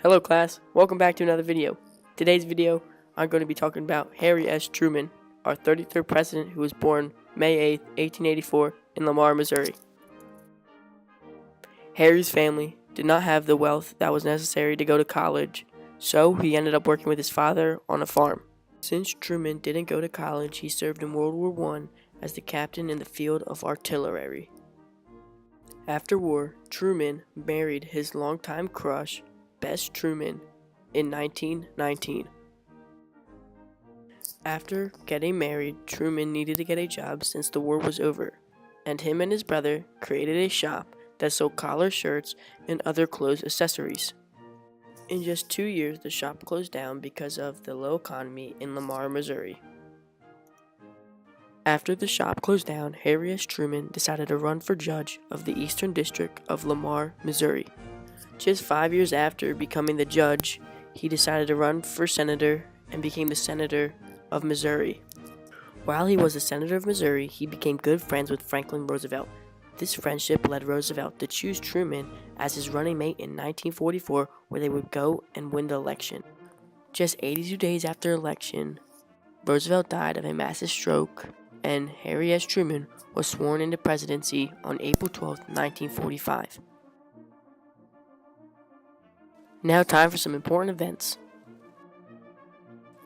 Hello class, welcome back to another video. Today's video, I'm going to be talking about Harry S. Truman, our 33rd president who was born May 8, 1884 in Lamar, Missouri. Harry's family did not have the wealth that was necessary to go to college, so he ended up working with his father on a farm. Since Truman didn't go to college, he served in World War I as the captain in the field of artillery. After war, Truman married his longtime crush, Bess Truman, in 1919. After getting married, Truman needed to get a job since the war was over, and him and his brother created a shop that sold collar shirts and other clothes accessories. In just 2 years, the shop closed down because of the low economy in Lamar, Missouri. After the shop closed down, Harry S. Truman decided to run for judge of the Eastern District of Lamar, Missouri. Just 5 years after becoming the judge, he decided to run for senator and became the senator of Missouri. While he was the senator of Missouri, he became good friends with Franklin Roosevelt. This friendship led Roosevelt to choose Truman as his running mate in 1944, where they would go and win the election. Just 82 days after election, Roosevelt died of a massive stroke, and Harry S. Truman was sworn into presidency on April 12, 1945. Now time for some important events.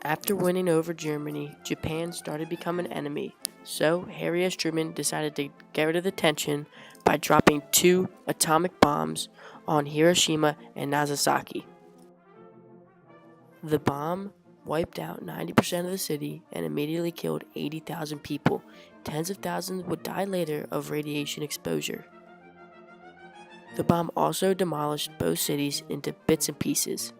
After winning over Germany, Japan started to become an enemy, so Harry S. Truman decided to get rid of the tension by dropping 2 atomic bombs on Hiroshima and Nagasaki. The bomb wiped out 90% of the city and immediately killed 80,000 people. Tens of thousands would die later of radiation exposure. The bomb also demolished both cities into bits and pieces.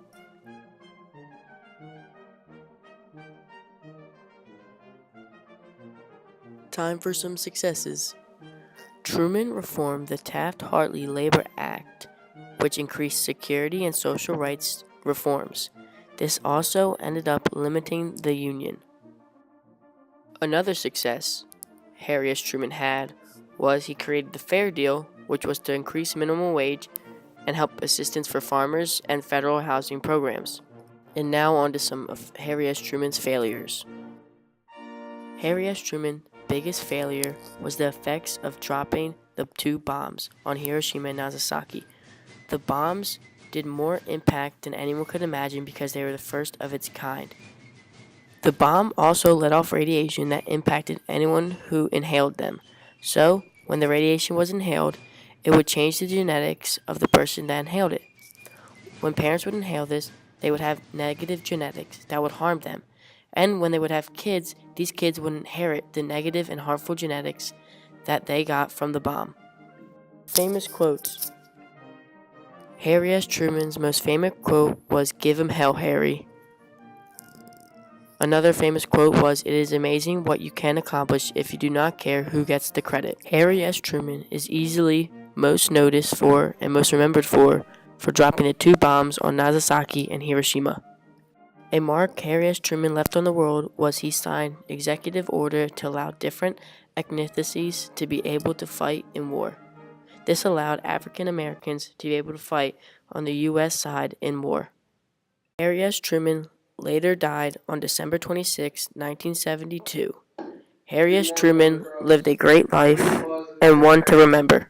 Time for some successes. Truman reformed the Taft-Hartley Labor Act, which increased security and social rights reforms. This also ended up limiting the Union. Another success Harry S. Truman had was he created the Fair Deal, which was to increase minimum wage and help assistance for farmers and federal housing programs. And now on to some of Harry S. Truman's failures. Harry S. Truman's biggest failure was the effects of dropping the 2 bombs on Hiroshima and Nagasaki. The bombs did more impact than anyone could imagine because they were the first of its kind. The bomb also let off radiation that impacted anyone who inhaled them. So, when the radiation was inhaled, it would change the genetics of the person that inhaled it. When parents would inhale this, they would have negative genetics that would harm them. And when they would have kids, these kids would inherit the negative and harmful genetics that they got from the bomb. Famous quotes. Harry S. Truman's most famous quote was, "Give him hell, Harry." Another famous quote was, "It is amazing what you can accomplish if you do not care who gets the credit." Harry S. Truman is easily most noticed for and most remembered for dropping the 2 bombs on Nagasaki and Hiroshima. A mark Harry S. Truman left on the world was he signed executive order to allow different ethnicities to be able to fight in war. This allowed African Americans to be able to fight on the U.S. side in war. Harry S. Truman later died on December 26, 1972. Harry S. Truman lived a great life and one to remember.